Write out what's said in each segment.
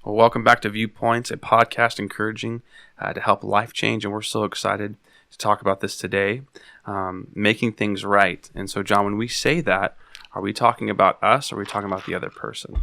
Well, welcome back to Viewpoints, a podcast encouraging to help life change, and we're so excited to talk about this today, making things right. And so, John, when we say that, are we talking about us, or are we talking about the other person?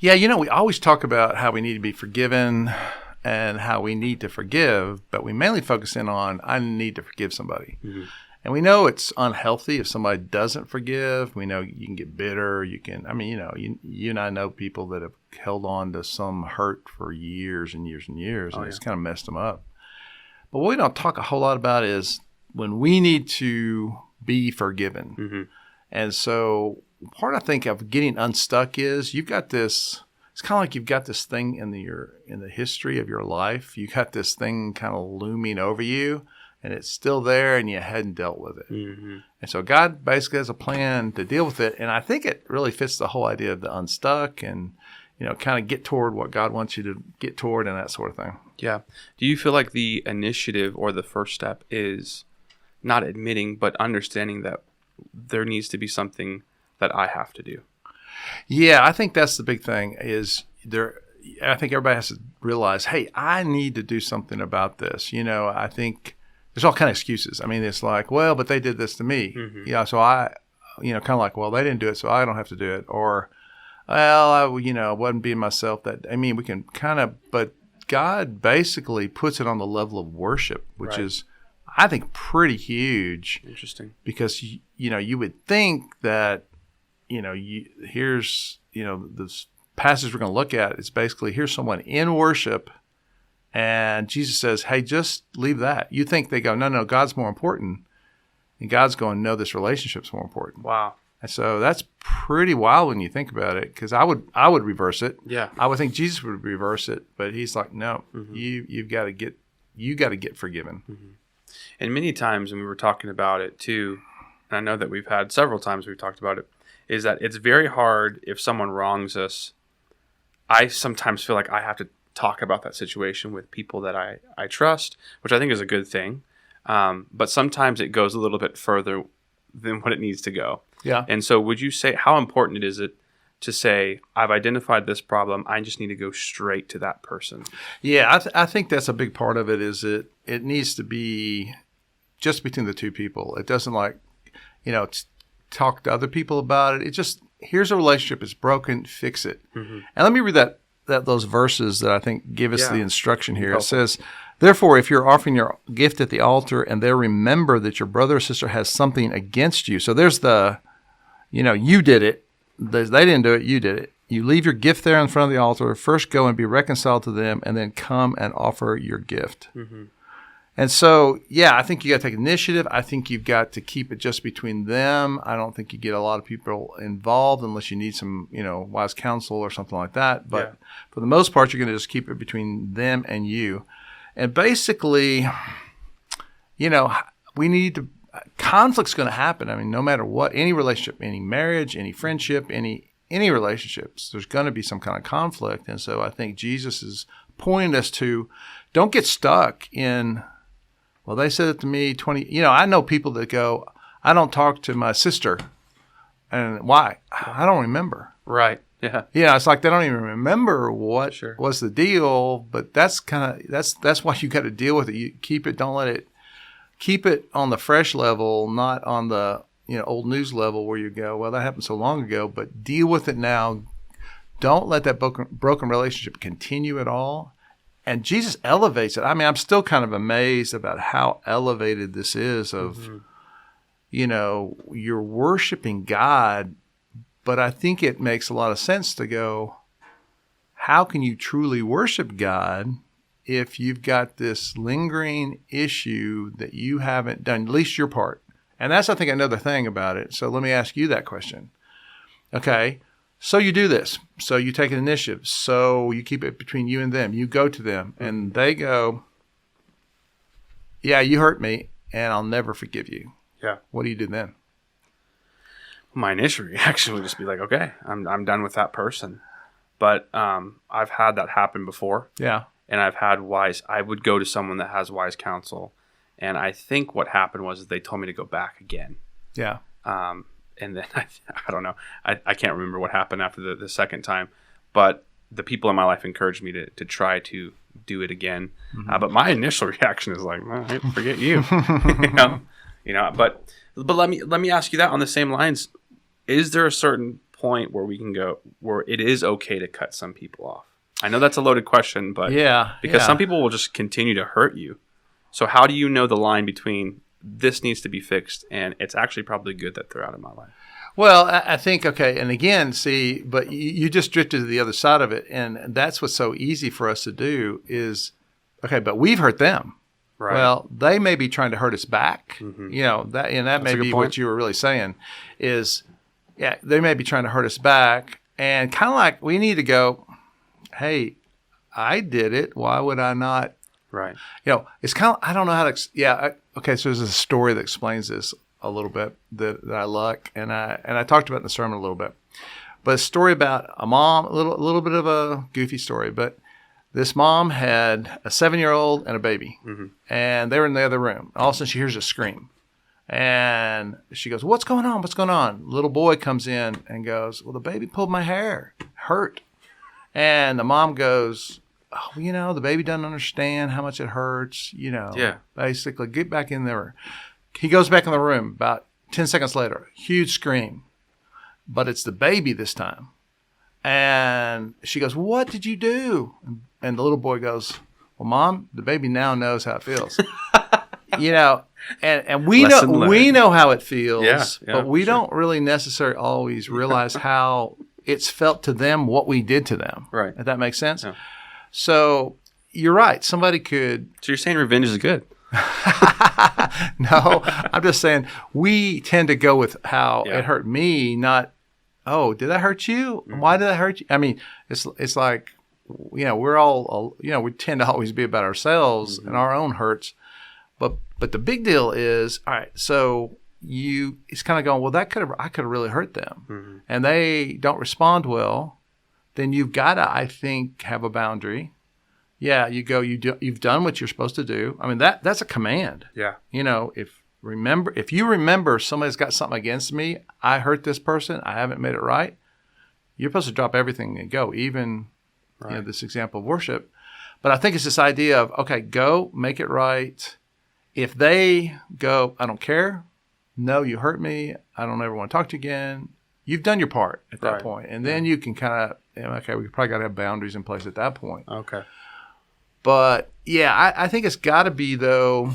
Yeah, we always talk about how we need to be forgiven and how we need to forgive, but we mainly focus in on, I need to forgive somebody. Mm-hmm. And we know it's unhealthy if somebody doesn't forgive. We know you can get bitter. You and I know people that have held on to some hurt for years and years and years, and it's kind of messed them up. But what we don't talk a whole lot about is when we need to be forgiven. Mm-hmm. And so part, I think, of getting unstuck is you've got this. It's kind of like you've got this thing in the history of your life. You got this thing kind of looming over you. And it's still there, and you hadn't dealt with it. Mm-hmm. And so God basically has a plan to deal with it. And I think it really fits the whole idea of the unstuck and, kind of get toward what God wants you to get toward and that sort of thing. Yeah. Do you feel like the initiative or the first step is not admitting, but understanding that there needs to be something that I have to do? Yeah, I think that's the big thing is I think everybody has to realize, hey, I need to do something about this. I think there's all kind of excuses. I mean, it's like, well, but they did this to me. Mm-hmm. Yeah, so I, kind of like, well, they didn't do it, so I don't have to do it. Or, well, I wasn't being myself. We can kind of, but God basically puts it on the level of worship, which is, I think, pretty huge. Interesting. Because, you would think that, here's, this passage we're going to look at, it's basically, here's someone in worship. And Jesus says, hey, just leave that. You think they go, no, God's more important. And God's going, no, this relationship's more important. Wow. And so that's pretty wild when you think about it, because I would reverse it. Yeah. I would think Jesus would reverse it, but he's like, no, mm-hmm. you got to get forgiven. Mm-hmm. And many times, and we were talking about it too, and I know that we've had several times we've talked about it, is that it's very hard if someone wrongs us. I sometimes feel like I have to talk about that situation with people that I trust, which I think is a good thing. But sometimes it goes a little bit further than what it needs to go. Yeah. And so would you say, how important is it to say, I've identified this problem, I just need to go straight to that person? Yeah, I think that's a big part of it is it needs to be just between the two people. It doesn't talk to other people about it. It just, here's a relationship, it's broken, fix it. Mm-hmm. And let me read those verses that I think give us the instruction here. It says, therefore, if you're offering your gift at the altar and there remember that your brother or sister has something against you. So there's you did it. They didn't do it. You did it. You leave your gift there in front of the altar. First go and be reconciled to them and then come and offer your gift. Mm-hmm. And so, I think you got to take initiative. I think you've got to keep it just between them. I don't think you get a lot of people involved unless you need some, wise counsel or something like that. But for the most part, you're going to just keep it between them and you. And basically, we need to, conflict's going to happen. I mean, no matter what, any relationship, any marriage, any friendship, any relationships, there's going to be some kind of conflict. And so I think Jesus is pointing us to, don't get stuck in, well, they said it to me 20, I know people that go, I don't talk to my sister. And why? I don't remember. Right. Yeah. Yeah. It's like they don't even remember what was the deal, but that's why you got to deal with it. You keep it, keep it on the fresh level, not on the, old news level where you go, well, that happened so long ago, but deal with it now. Don't let that broken relationship continue at all. And Jesus elevates it. I mean, I'm still kind of amazed about how elevated this is of, you're worshiping God, but I think it makes a lot of sense to go, how can you truly worship God if you've got this lingering issue that you haven't done, at least your part? And that's, I think, another thing about it. So let me ask you that question. Okay. So you do this. So you take an initiative. So you keep it between you and them. You go to them and they go, yeah, you hurt me and I'll never forgive you. Yeah. What do you do then? My initial reaction would just be like, okay, I'm done with that person. But I've had that happen before. Yeah. And I would go to someone that has wise counsel. And I think what happened was they told me to go back again. Yeah. And then I don't know. I can't remember what happened after the second time. But the people in my life encouraged me to try to do it again. But my initial reaction is like, well, forget you, But let me ask you that on the same lines. Is there a certain point where we can go where it is okay to cut some people off? I know that's a loaded question, but because some people will just continue to hurt you. So how do you know the line between this needs to be fixed and it's actually probably good that they're out of my life? Well, I think, okay, and again, see, but you just drifted to the other side of it, and that's what's so easy for us to do is, okay, but we've hurt them. Right. Well, they may be trying to hurt us back. That that's may be what you were really saying is, they may be trying to hurt us back, and kind of like we need to go, hey, I did it. Why would I not? Right. It's kind of, I don't know how to, okay, so there's a story that explains this a little bit that I like, and I talked about in the sermon a little bit. But a story about a mom, a little bit of a goofy story, but this mom had a 7-year-old and a baby, and they were in the other room. All of a sudden, she hears a scream, and she goes, "What's going on? What's going on?" Little boy comes in and goes, "Well, the baby pulled my hair, hurt." And the mom goes, "Oh, the baby doesn't understand how much it hurts. Basically, get back in there." He goes back in the room about 10 seconds later, huge scream, but it's the baby this time. And she goes, "What did you do?" And the little boy goes, "Well, Mom, the baby now knows how it feels." And we know how it feels, but we don't really necessarily always realize how it's felt to them, what we did to them. Right. If that makes sense. Yeah. So you're right. Somebody could. So you're saying revenge is good? No, I'm just saying we tend to go with how it hurt me, not, oh, did I hurt you? Why did I hurt you? I mean, it's like, we're all, we tend to always be about ourselves and our own hurts. But the big deal is, all right, so it's kind of going, well, I could have really hurt them, and they don't respond well. Then you've got to, I think, have a boundary. Yeah, you go. You've done what you're supposed to do. I mean, that's a command. Yeah. If you remember somebody's got something against me, I hurt this person, I haven't made it right. You're supposed to drop everything and go. Even this example of worship, but I think it's this idea of, okay, go make it right. If they go, I don't care. No, you hurt me. I don't ever want to talk to you again. You've done your part at that point, and then you can kind of, okay, we probably got to have boundaries in place at that point. Okay. But I think it's got to be though,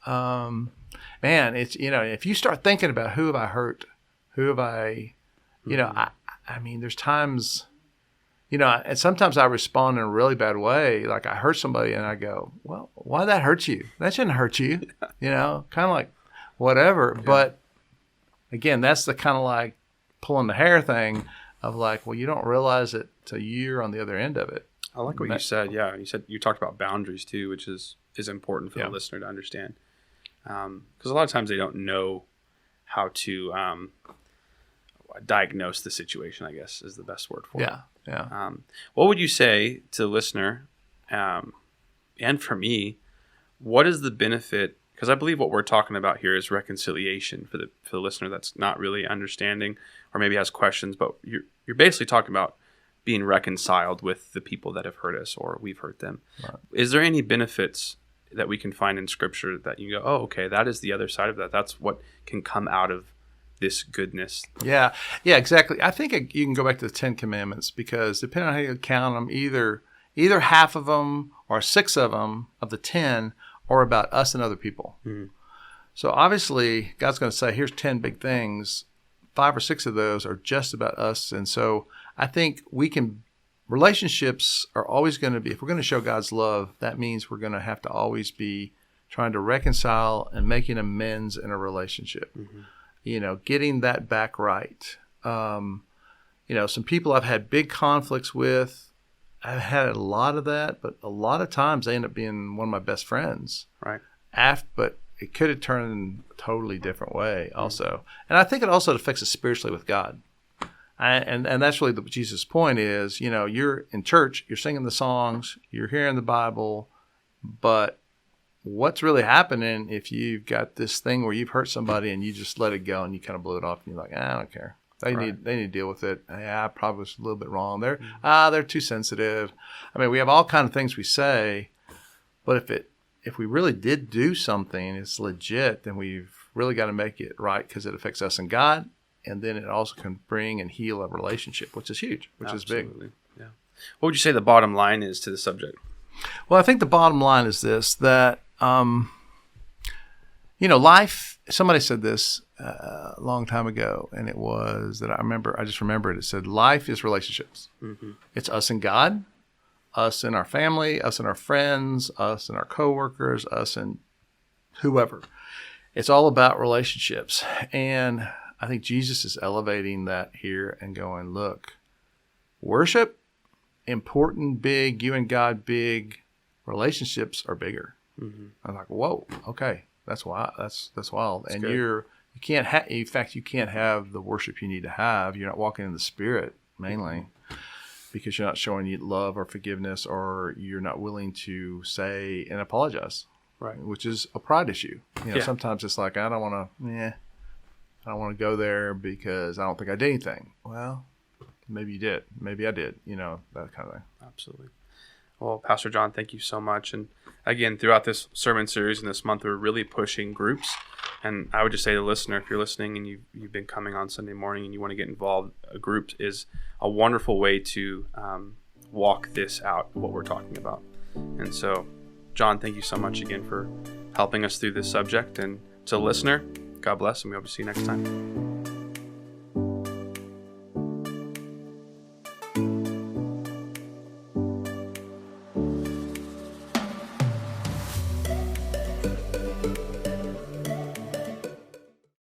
man. It's if you start thinking about who have I hurt, who have I, I mean, there's times, and sometimes I respond in a really bad way. Like I hurt somebody, and I go, "Well, why did that hurt you? That shouldn't hurt you." Kind of like whatever. Yeah. But again, that's the kind of like pulling the hair thing of like, well, you don't realize it till you're on the other end of it. I like what you said. Yeah, you talked about boundaries too, which is important for the listener to understand, because a lot of times they don't know how to diagnose the situation, I guess is the best word for it. Yeah. What would you say to the listener, and for me, what is the benefit? Because I believe what we're talking about here is reconciliation for the listener that's not really understanding or maybe has questions, but you're basically talking about being reconciled with the people that have hurt us or we've hurt them. Right. Is there any benefits that we can find in Scripture that you go, oh, okay, that is the other side of that. That's what can come out of this goodness. Yeah, exactly. I think you can go back to the 10 Commandments because depending on how you count them, either half of them or 6 of them of the 10 are about us and other people. Mm-hmm. So obviously, God's going to say, here's 10 big things. 5 or 6 of those are just about us. And so I think relationships are always going to be, if we're going to show God's love, that means we're going to have to always be trying to reconcile and making amends in a relationship. Mm-hmm. Getting that back right. Some people I've had big conflicts with, I've had a lot of that, but a lot of times they end up being one of my best friends. Right. But it could have turned in a totally different way also. Mm-hmm. And I think it also affects us spiritually with God. And that's really Jesus' point is, you're in church, you're singing the songs, you're hearing the Bible, but what's really happening if you've got this thing where you've hurt somebody and you just let it go and you kind of blew it off and you're like, I don't care. They Right. need to deal with it. Yeah, I probably was a little bit wrong. They're too sensitive. I mean, we have all kind of things we say, but if we really did do something, it's legit, then we've really got to make it right because it affects us and God, and then it also can bring and heal a relationship, which is huge, which is big. Absolutely. Yeah. What would you say the bottom line is to the subject? Well, I think the bottom line is this, that, life, somebody said this a long time ago, and it was that I just remember it. It said, life is relationships. Mm-hmm. It's us and God, us and our family, us and our friends, us and our coworkers, us and whoever. It's all about relationships. And I think Jesus is elevating that here and going, look, worship, important, big, you and God, big. Relationships are bigger. Mm-hmm. I'm like, whoa, okay, that's wild. That's wild. That's and good. You can't have. In fact, you can't have the worship you need to have. You're not walking in the Spirit mainly because you're not showing you love or forgiveness, or you're not willing to say and apologize. Right, which is a pride issue. Sometimes it's like I don't want to go there because I don't think I did anything. Well, maybe you did. Maybe I did. That kind of thing. Absolutely. Well, Pastor John, thank you so much. And again, throughout this sermon series and this month, we're really pushing groups. And I would just say to the listener, if you're listening and you've been coming on Sunday morning and you want to get involved, a group is a wonderful way to walk this out, what we're talking about. And so, John, thank you so much again for helping us through this subject. And to the listener, God bless, and we hope to see you next time.